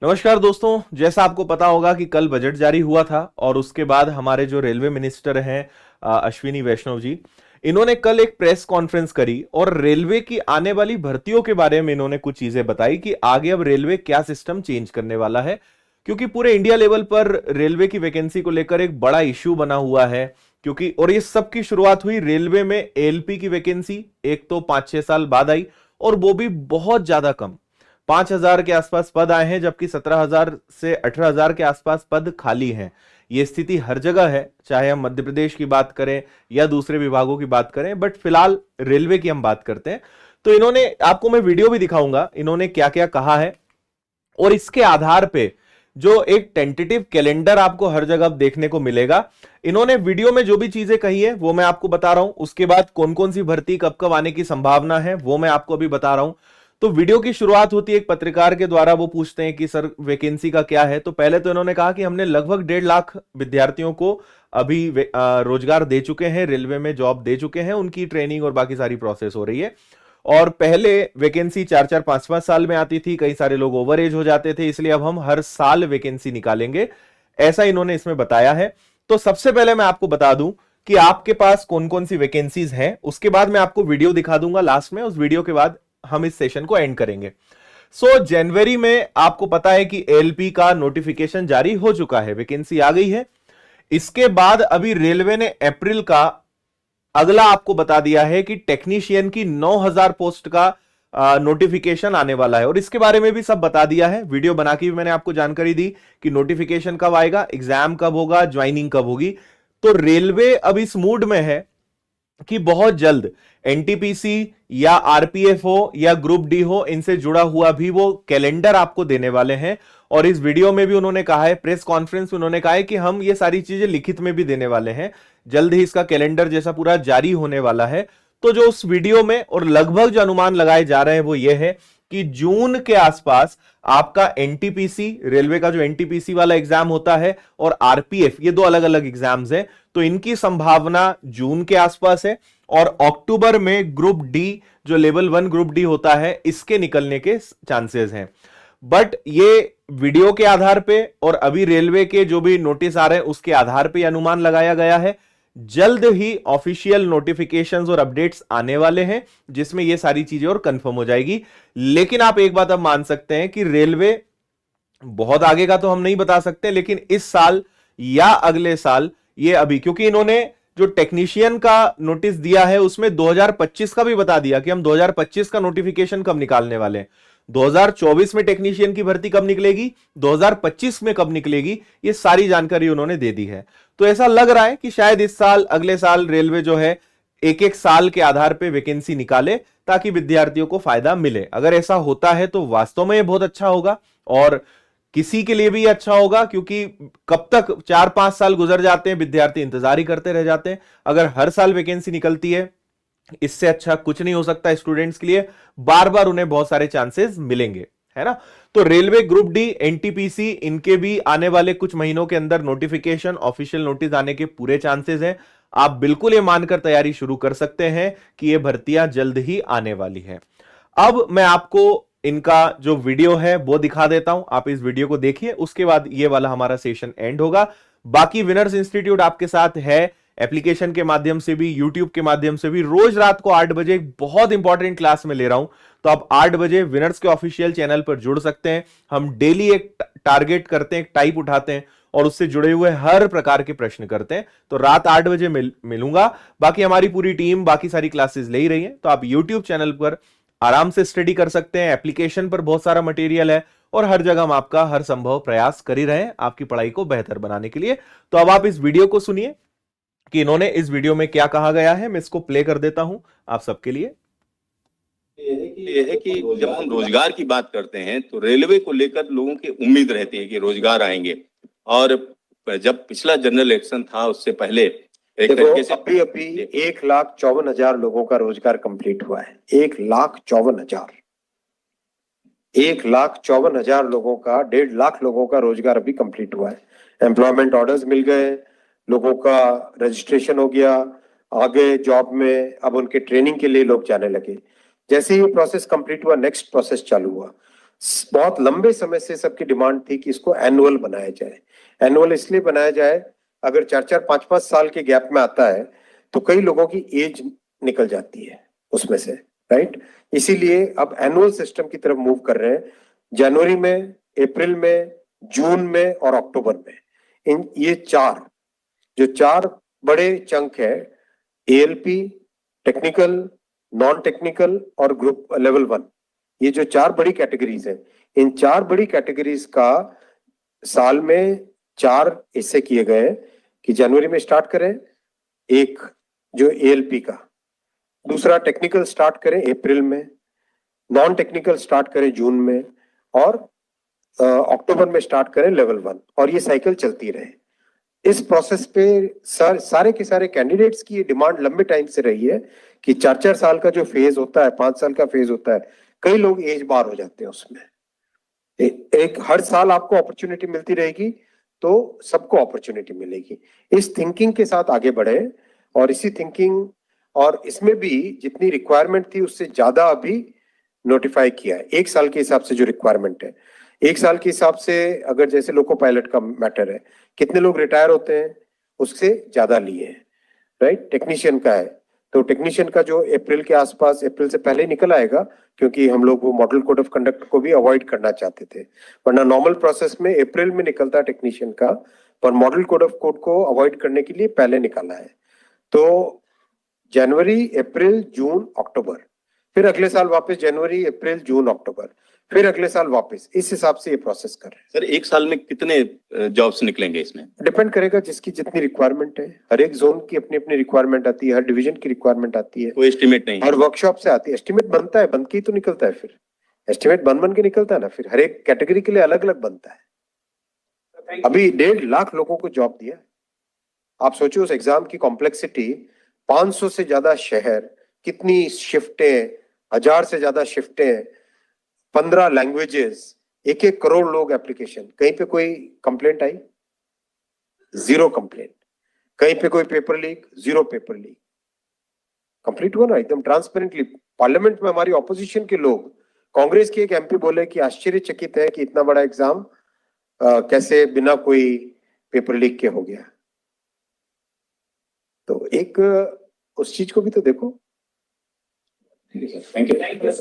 नमस्कार दोस्तों। जैसा आपको पता होगा कि कल बजट जारी हुआ था और उसके बाद हमारे जो रेलवे मिनिस्टर हैं अश्विनी वैष्णव जी, इन्होंने कल एक प्रेस कॉन्फ्रेंस करी और रेलवे की आने वाली भर्तियों के बारे में इन्होंने कुछ चीजें बताई कि आगे अब रेलवे क्या सिस्टम चेंज करने वाला है। क्योंकि पूरे इंडिया लेवल पर रेलवे की वैकेंसी को लेकर एक बड़ा इश्यू बना हुआ है। क्योंकि और ये सब की शुरुआत हुई रेलवे में एएलपी की वैकेंसी एक तो 5-6 साल बाद आई, और वो भी बहुत ज्यादा कम। 5,000 के आसपास पद आए हैं, जबकि 17,000 से 18,000 के आसपास पद खाली हैं। ये स्थिति हर जगह है, चाहे हम मध्य प्रदेश की बात करें या दूसरे विभागों की बात करें, बट फिलहाल रेलवे की हम बात करते हैं। तो इन्होंने, आपको मैं वीडियो भी दिखाऊंगा इन्होंने क्या क्या कहा है, और इसके आधार पे जो एक टेंटेटिव कैलेंडर आपको हर जगह देखने को मिलेगा। इन्होंने वीडियो में जो भी चीजें कही है वो मैं आपको बता रहा हूं, उसके बाद कौन कौन सी भर्ती कब कब आने की संभावना है वो मैं आपको अभी बता रहा हूं। तो वीडियो की शुरुआत होती है एक पत्रकार के द्वारा। वो पूछते हैं कि सर वैकेंसी का क्या है। तो पहले तो इन्होंने कहा कि हमने लगभग 1.5 लाख विद्यार्थियों को अभी रोजगार दे चुके हैं, रेलवे में जॉब दे चुके हैं, उनकी ट्रेनिंग और बाकी सारी प्रोसेस हो रही है। और पहले वैकेंसी 4-4 5-5 साल में आती थी, कई सारे लोग ओवर एज हो जाते थे, इसलिए अब हम हर साल वैकेंसी निकालेंगे, ऐसा इन्होंने इसमें बताया है। तो सबसे पहले मैं आपको बता दूं कि आपके पास कौन कौन सी वैकेंसीज हैं, उसके बाद मैं आपको वीडियो दिखा दूंगा लास्ट में। उस वीडियो के बाद हम इस सेशन को एंड करेंगे। जनवरी में आपको पता है कि एएलपी का नोटिफिकेशन जारी हो चुका है, वैकेंसी आ गई है। इसके बाद अभी रेलवे ने अप्रैल का अगला आपको बता दिया है कि टेक्नीशियन की 9,000 पोस्ट का नोटिफिकेशन आने वाला है, और इसके बारे में भी सब बता दिया है। वीडियो बना के भी मैंने आपको जानकारी दी कि नोटिफिकेशन कब आएगा, एग्जाम कब होगा, ज्वाइनिंग कब होगी। तो रेलवे अब इस मूड में है कि बहुत जल्द एनटीपीसी या आरपीएफ हो या ग्रुप डी हो, इनसे जुड़ा हुआ भी वो कैलेंडर आपको देने वाले हैं। और इस वीडियो में भी उन्होंने कहा है, प्रेस कॉन्फ्रेंस में उन्होंने कहा है कि हम ये सारी चीजें लिखित में भी देने वाले हैं, जल्द ही इसका कैलेंडर जैसा पूरा जारी होने वाला है। तो जो उस वीडियो में और लगभग जो अनुमान लगाए जा रहे हैं वो ये है कि जून के आसपास आपका एनटीपीसी, रेलवे का जो एनटीपीसी वाला एग्जाम होता है, और आरपीएफ, ये दो अलग अलग एग्जाम्स हैं, तो इनकी संभावना जून के आसपास है। और अक्टूबर में ग्रुप डी, जो लेवल 1 ग्रुप डी होता है, इसके निकलने के चांसेस हैं। बट ये वीडियो के आधार पे और अभी रेलवे के जो भी नोटिस आ रहे हैं उसके आधार पे अनुमान लगाया गया है। जल्द ही ऑफिशियल नोटिफिकेशंस और अपडेट्स आने वाले हैं, जिसमें ये सारी चीजें और कंफर्म हो जाएगी। लेकिन आप एक बात अब मान सकते हैं कि रेलवे, बहुत आगे का तो हम नहीं बता सकते, लेकिन इस साल या अगले साल, ये अभी क्योंकि इन्होंने जो टेक्नीशियन का नोटिस दिया है उसमें 2025 का भी बता दिया कि हम 2025 का नोटिफिकेशन कब निकालने वाले हैं। 2024 में टेक्नीशियन की भर्ती कब निकलेगी, 2025 में कब निकलेगी, ये सारी जानकारी उन्होंने दे दी है। तो ऐसा लग रहा है कि शायद इस साल अगले साल रेलवे जो है एक एक साल के आधार पर वैकेंसी निकाले, ताकि विद्यार्थियों को फायदा मिले। अगर ऐसा होता है तो वास्तव में ये बहुत अच्छा होगा, और किसी के लिए भी अच्छा होगा, क्योंकि कब तक 4-5 साल गुजर जाते हैं, विद्यार्थी इंतजार ही करते रह जाते हैं। अगर हर साल वैकेंसी निकलती है, इससे अच्छा कुछ नहीं हो सकता स्टूडेंट्स के लिए, बार बार उन्हें बहुत सारे चांसेस मिलेंगे, है ना। तो रेलवे, ग्रुप डी, एनटीपीसी, इनके भी आने वाले कुछ महीनों के अंदर नोटिफिकेशन, ऑफिशियल नोटिस आने के पूरे चांसेस हैं। आप बिल्कुल ये मानकर तैयारी शुरू कर सकते हैं कि ये भर्तियां जल्द ही आने वाली है। अब मैं आपको इनका जो वीडियो है वो दिखा देता हूं, आप इस वीडियो को देखिए, उसके बाद ये वाला हमारा सेशन एंड होगा। बाकी विनर्स इंस्टीट्यूट आपके साथ है, एप्लीकेशन के माध्यम से भी, यूट्यूब के माध्यम से भी। रोज रात को 8 बजे एक बहुत इंपॉर्टेंट क्लास में ले रहा हूं, तो आप 8 बजे विनर्स के ऑफिशियल चैनल पर जुड़ सकते हैं। हम डेली एक टारगेट करते हैं, एक टाइप उठाते हैं और उससे जुड़े हुए हर प्रकार के प्रश्न करते हैं। तो रात 8 बजे मिलूंगा। बाकी हमारी पूरी टीम बाकी सारी क्लासेस ले ही रही है, तो आप यूट्यूब चैनल पर आराम से स्टडी कर सकते हैं। एप्लीकेशन पर बहुत सारा मटेरियल है, और हर जगह हम आपका हर संभव प्रयास कर ही रहे हैं आपकी पढ़ाई को बेहतर बनाने के लिए। तो अब आप इस वीडियो को सुनिए कि इन्होंने इस वीडियो में क्या कहा गया है। मैं इसको प्ले कर देता हूं आप सबके लिए। ये है कि जब हम रोजगार की बात करते हैं तो रेलवे को लेकर लोगों की उम्मीद रहती है कि रोजगार आएंगे। और जब पिछला जनरल इलेक्शन था उससे पहले एक तरीके से अभी 1,54,000 लोगों का रोजगार कंप्लीट हुआ है। 1,54,000 1,54,000 लोगों का, 1.5 लाख लोगों का रोजगार अभी कंप्लीट हुआ है। एम्प्लॉयमेंट ऑर्डर्स मिल गए, लोगों का रजिस्ट्रेशन हो गया, आगे जॉब में अब उनके ट्रेनिंग के लिए लोग जाने लगे। जैसे ही प्रोसेस कंप्लीट हुआ, नेक्स्ट प्रोसेस चालू हुआ। बहुत लंबे समय से सबकी डिमांड थी कि इसको एनुअल बनाया जाए। एनुअल इसलिए बनाया जाए, अगर 4-4, 5-5 साल के गैप में आता है तो कई लोगों की एज निकल जाती है उसमें से, राइट। इसीलिए अब एनुअल सिस्टम की तरफ मूव कर रहे हैं। जनवरी में, अप्रैल में, जून में और अक्टूबर में, इन ये चार बड़े चंक है, एएलपी, टेक्निकल, नॉन टेक्निकल और ग्रुप लेवल 1, ये जो 4 बड़ी कैटेगरीज हैं, इन 4 बड़ी कैटेगरीज का साल में 4 हिस्से किए गए हैं कि जनवरी में स्टार्ट करें एक जो एएलपी का, दूसरा टेक्निकल स्टार्ट करें अप्रैल में, नॉन टेक्निकल स्टार्ट करें जून में और अक्टूबर में स्टार्ट करें लेवल 1, और ये साइकिल चलती रहे। इस प्रोसेस पे सारे के सारे कैंडिडेट्स की डिमांड लंबे टाइम से रही है कि 4-4 साल का जो फेज होता है, 5 साल का फेज होता है, कई लोग एज बार हो जाते हैं उसमें। एक हर साल आपको अपॉर्चुनिटी मिलती रहेगी तो सबको अपॉर्चुनिटी मिलेगी। इस थिंकिंग के साथ आगे बढ़े और इसी थिंकिंग और इसमें भी जितनी रिक्वायरमेंट थी उससे ज्यादा अभी नोटिफाई किया है। 1 साल के हिसाब से जो रिक्वायरमेंट है, 1 साल के हिसाब से अगर जैसे लोको पायलट का मैटर है, कितने लोग रिटायर होते हैं उससे ज्यादा लिए हैं, राइट। टेक्नीशियन का है तो टेक्नीशियन का जो अप्रैल के आसपास, अप्रैल से पहले निकल आएगा, क्योंकि हम लोग वो मॉडल कोड ऑफ कंडक्ट को भी अवॉइड करना चाहते थे, वरना नॉर्मल प्रोसेस में अप्रैल में निकलता टेक्नीशियन का, पर मॉडल कोड ऑफ कोड को अवॉइड करने के लिए पहले निकाला है। तो जनवरी, अप्रैल, जून, अक्टूबर, फिर अगले साल वापस जनवरी, अप्रैल, जून, अक्टूबर, फिर अगले साल वापस, इस हिसाब से ये प्रोसेस कर रहे हैं। सर 1 साल में कितने जॉब्स निकलेंगे इसमें? डिपेंड करेगा जिसकी जितनी रिक्वायरमेंट है, हर एक जोन की अपनी अपनी रिक्वायरमेंट आती है, हर डिवीजन की रिक्वायरमेंट आती है, कोई एस्टिमेट नहीं? हर वर्कशॉप से आती है। एस्टिमेट बनता है, बन के ही तो निकलता है, फिर एस्टिमेट बन के निकलता है ना, फिर हर एक कैटेगरी के लिए अलग अलग बनता है। अभी 1.5 लाख लोगों को जॉब दिया। आप सोचिए उस एग्जाम की कॉम्प्लेक्सिटी, 500 से ज्यादा शहर, कितनी शिफ्टें, 1000 से ज्यादा शिफ्टें, 15 लैंग्वेजेस, 1-1 करोड़ लोग एप्लीकेशन। कहीं पे कोई कंप्लेंट आई? 0 कंप्लेंट। कहीं पे कोई paper leak? 0 paper leak. Complete हुआ ना एकदम ट्रांसपेरेंटली। पार्लियामेंट में हमारी ऑपोजिशन के लोग, कांग्रेस के एक एमपी बोले कि आश्चर्यचकित है कि इतना बड़ा एग्जाम कैसे बिना कोई पेपर लीक के हो गया। तो एक उस चीज को भी तो देखो। Thank you.